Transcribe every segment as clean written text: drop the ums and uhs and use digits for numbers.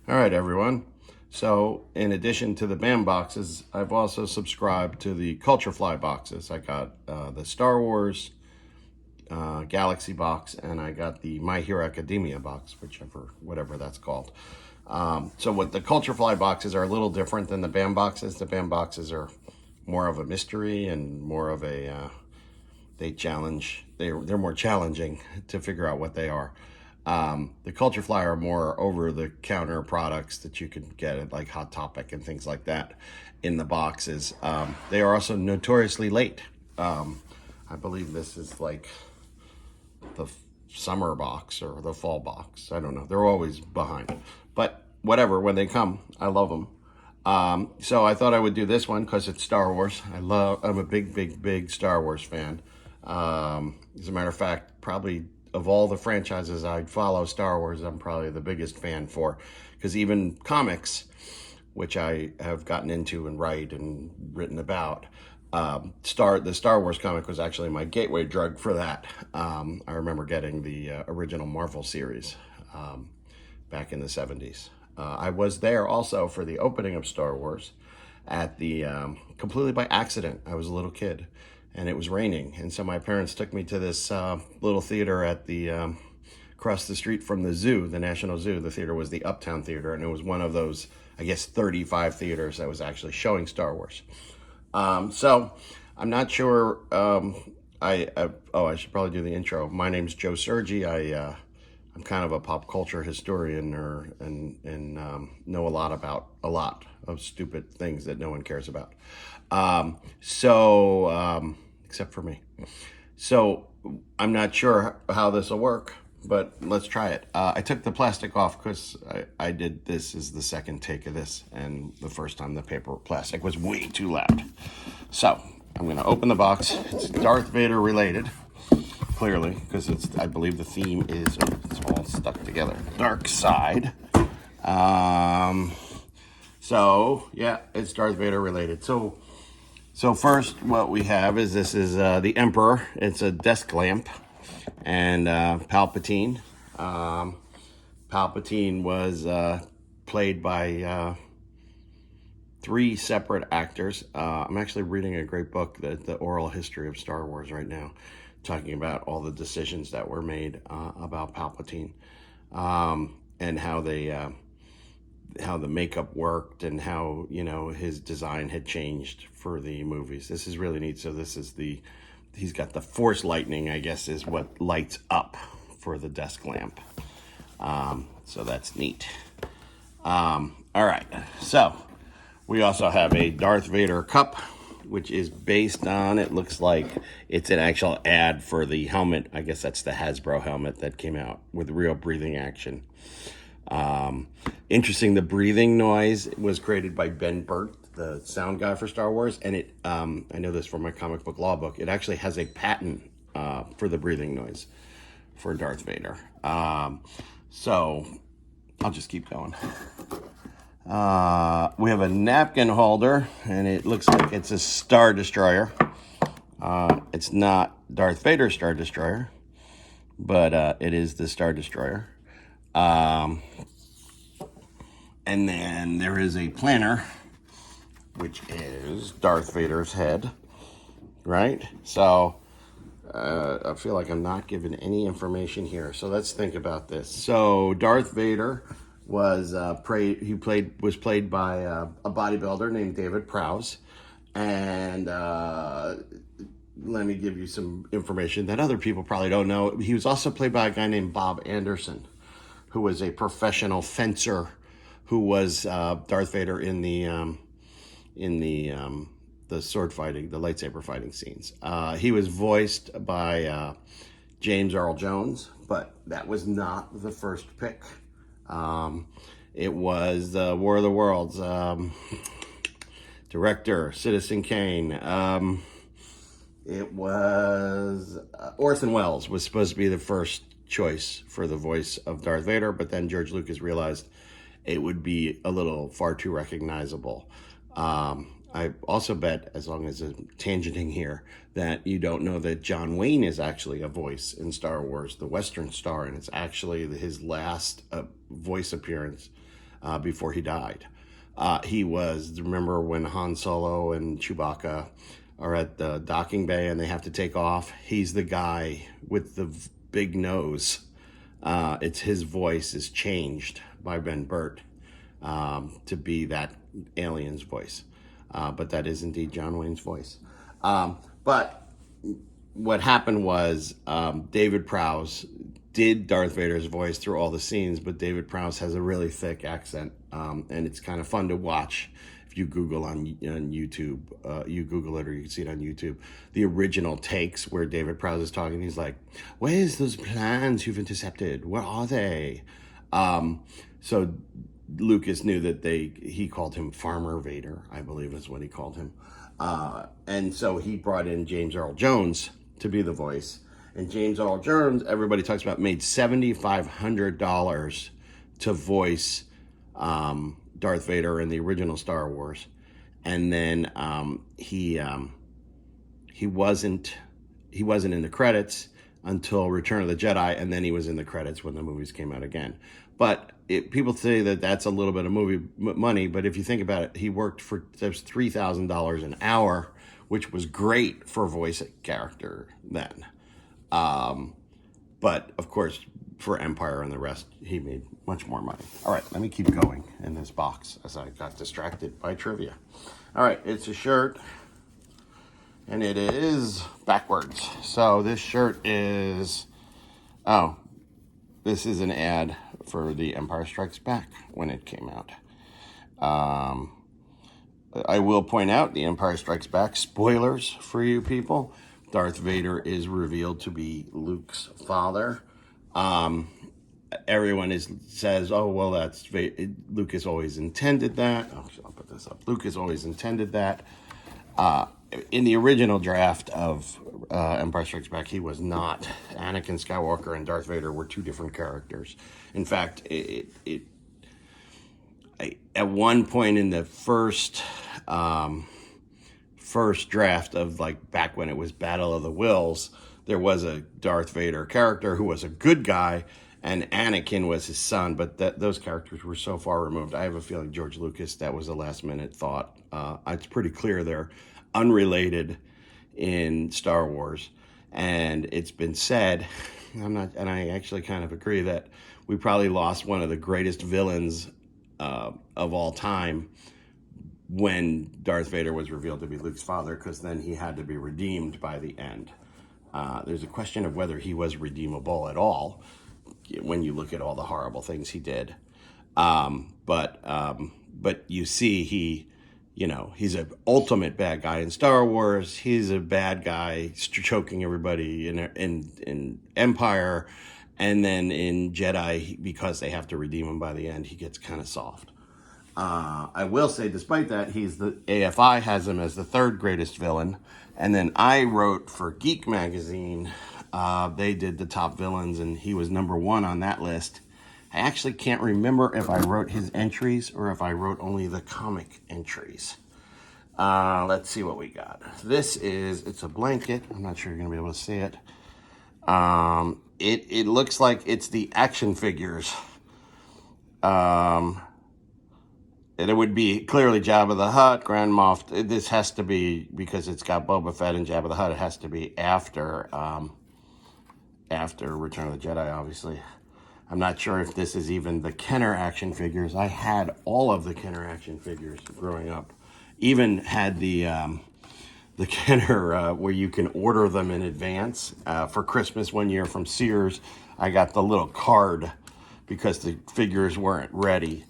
All right, everyone. So in addition to the BAM boxes, I've also subscribed to the Culturefly boxes. I got the Star Wars Galaxy box, and I got the My Hero Academia box, whatever that's called. So what the Culturefly boxes are a little different than the BAM boxes. The BAM boxes are more of a mystery and more of a they're more challenging to figure out what they are. The Culturefly are more over-the-counter products that you can get at like Hot Topic and things like that in the boxes. They are also notoriously late. I believe this is like the summer box or the fall box. I don't know. They're always behind. But whatever, when they come, I love them. So I thought I would do this one because it's Star Wars. I'm a big Star Wars fan. As a matter of fact, probably of all the franchises I'd follow, Star Wars, I'm probably the biggest fan for, because even comics, which I have gotten into and write and written about, the Star Wars comic was actually my gateway drug for that. I remember getting the original Marvel series back in the 70s. I was there also for the opening of Star Wars at the completely by accident. I was a little kid and it was raining, and so my parents took me to this little theater at the across the street from the zoo, the National Zoo. The theater was the Uptown Theater, and it was one of those, I guess, 35 theaters that was actually showing Star Wars. So I'm not sure. I should probably do the intro. My name's Joe Sergi. I'm kind of a pop culture historian, and know a lot about a lot of stupid things that no one cares about. Except for me. So I'm not sure how this will work, but let's try it. I took the plastic off because I did this is the second take of this, and the first time the plastic was way too loud. So I'm going to open the box. It's Darth Vader related, clearly, because I believe the theme is, it's all stuck together. Dark side. So yeah, it's Darth Vader related. So first, what we have is this is the Emperor. It's a desk lamp, and Palpatine. Palpatine was played by 3 separate actors. I'm actually reading a great book, the Oral History of Star Wars, right now, talking about all the decisions that were made about Palpatine, and how the makeup worked, and how, his design had changed for the movies. This is really neat. So he's got the force lightning, I guess, is what lights up for the desk lamp. So that's neat. All right. So we also have a Darth Vader cup, which is based on, it looks like it's an actual ad for the helmet. I guess that's the Hasbro helmet that came out with real breathing action. Interesting, the breathing noise was created by Ben Burt, the sound guy for Star Wars, and I know this from my comic book law book, it actually has a patent for the breathing noise for Darth Vader. So I'll just keep going. We have a napkin holder, and it looks like it's a Star Destroyer. It's not Darth Vader's Star Destroyer, but it is the Star Destroyer. And then there is a planner, which is Darth Vader's head, right? So I feel like I'm not given any information here. So let's think about this. So Darth Vader was played by a bodybuilder named David Prowse, and let me give you some information that other people probably don't know. He was also played by a guy named Bob Anderson, who was a professional fencer, who was Darth Vader in the sword fighting, the lightsaber fighting scenes. He was voiced by James Earl Jones, but that was not the first pick. It was the War of the Worlds director, Citizen Kane. It was Orson Welles was supposed to be the first choice for the voice of Darth Vader, but then George Lucas realized it would be a little far too recognizable. I also bet, as long as I'm tangenting here, that you don't know that John Wayne is actually a voice in Star Wars, the Western Star, and it's actually his last voice appearance before he died. He was, remember when Han Solo and Chewbacca are at the docking bay and they have to take off? He's the guy with the big nose. It's his voice is changed by Ben Burt to be that alien's voice. But that is indeed John Wayne's voice. But what happened was David Prowse did Darth Vader's voice through all the scenes, but David Prowse has a really thick accent, and it's kind of fun to watch. If you Google on YouTube, you Google it or you can see it on YouTube, the original takes where David Prowse is talking, he's like, where's those plans you've intercepted? Where are they? So Lucas knew that he called him Farmer Vader, I believe is what he called him. And so he brought in James Earl Jones to be the voice. And James Earl Jones, everybody talks about, made $7,500 to voice Darth Vader in the original Star Wars. And then he wasn't in the credits until Return of the Jedi, and then he was in the credits when the movies came out again. But people say that that's a little bit of movie money, but if you think about it, he worked for $3,000 an hour, which was great for a voice character then. But of course, for Empire and the rest, he made much more money. All right, let me keep going in this box as I got distracted by trivia. All right, it's a shirt, and it is backwards. So this shirt is, this is an ad for The Empire Strikes Back when it came out. I will point out, The Empire Strikes Back, spoilers for you people, Darth Vader is revealed to be Luke's father. Everyone says, oh, well, Lucas always intended that. Oh, I'll put this up. Lucas always intended that. In the original draft of Empire Strikes Back, he was not. Anakin Skywalker and Darth Vader were two different characters. In fact, at one point in the first draft of, like, back when it was Battle of the Wills, there was a Darth Vader character who was a good guy, and Anakin was his son, but those characters were so far removed. I have a feeling George Lucas, that was a last-minute thought. It's pretty clear they're unrelated in Star Wars, and it's been said, and I actually kind of agree, that we probably lost one of the greatest villains of all time when Darth Vader was revealed to be Luke's father, because then he had to be redeemed by the end. There's a question of whether he was redeemable at all when you look at all the horrible things he did. But you see, he's an ultimate bad guy in Star Wars. He's a bad guy choking everybody in Empire. And then in Jedi, because they have to redeem him by the end, he gets kind of soft. I will say, despite that, AFI has him as the third greatest villain. And then I wrote for Geek Magazine. They did the top villains, and he was number one on that list. I actually can't remember if I wrote his entries or if I wrote only the comic entries. Let's see what we got. It's a blanket. I'm not sure you're going to be able to see it. It looks like it's the action figures. And it would be clearly Jabba the Hutt, Grand Moff. This has to be, because it's got Boba Fett and Jabba the Hutt, it has to be after Return of the Jedi, obviously. I'm not sure if this is even the Kenner action figures. I had all of the Kenner action figures growing up. Even had the Kenner where you can order them in advance. For Christmas one year from Sears, I got the little card because the figures weren't ready.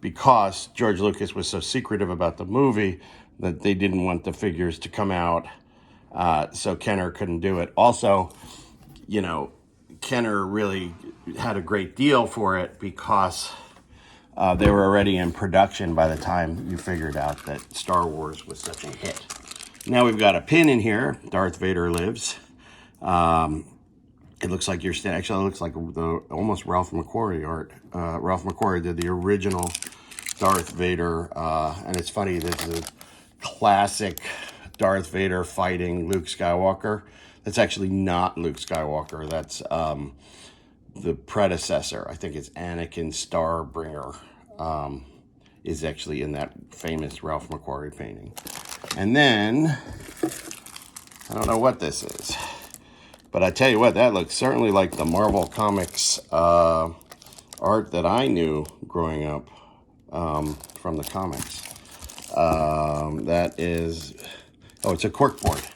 Because George Lucas was so secretive about the movie that they didn't want the figures to come out, so Kenner couldn't do it. Also, Kenner really had a great deal for it because they were already in production by the time you figured out that Star Wars was such a hit. Now we've got a pin in here, Darth Vader Lives. It looks like actually it looks like almost Ralph McQuarrie art. Ralph McQuarrie did the original Darth Vader, and it's funny, this is a classic Darth Vader fighting Luke Skywalker. That's actually not Luke Skywalker. That's the predecessor. I think it's Anakin Starbringer, is actually in that famous Ralph McQuarrie painting. And then, I don't know what this is, but I tell you what, that looks certainly like the Marvel Comics art that I knew growing up from the comics. That is, oh, it's a corkboard.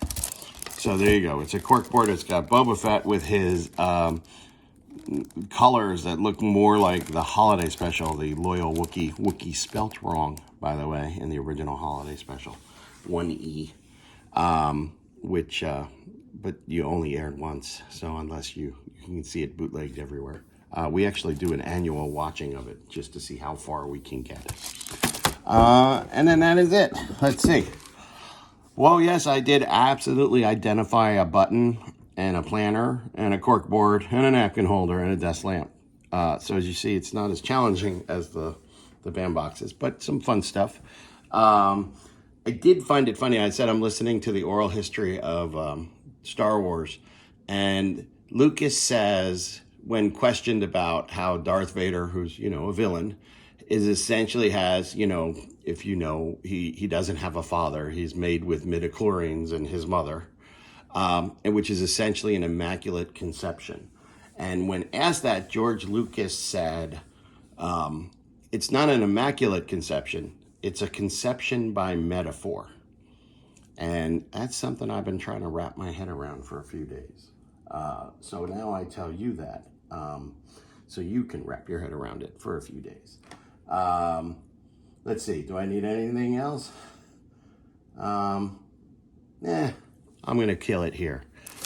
So there you go. It's a corkboard. It's got Boba Fett with his colors that look more like the holiday special, the Loyal Wookiee. Wookiee spelt wrong, by the way, in the original holiday special. 1E. Which, but you only aired once. So unless you can see it bootlegged everywhere. We actually do an annual watching of it just to see how far we can get. And then that is it. Let's see. Well, yes, I did absolutely identify a button and a planner and a corkboard and a napkin holder and a desk lamp. So as you see, it's not as challenging as the band boxes, but some fun stuff. I did find it funny. I said I'm listening to the oral history of Star Wars, and Lucas says, when questioned about how Darth Vader, who's, a villain, is essentially has, if he doesn't have a father, he's made with midichlorians and his mother, and which is essentially an immaculate conception. And when asked that, George Lucas said, it's not an immaculate conception, it's a conception by metaphor. And that's something I've been trying to wrap my head around for a few days. So now I tell you that, so you can wrap your head around it for a few days. Let's see, do I need anything else? I'm going to kill it here.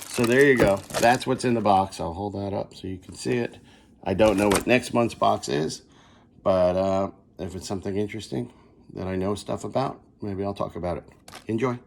So there you go. That's what's in the box. I'll hold that up so you can see it. I don't know what next month's box is, but if it's something interesting that I know stuff about, maybe I'll talk about it. Enjoy.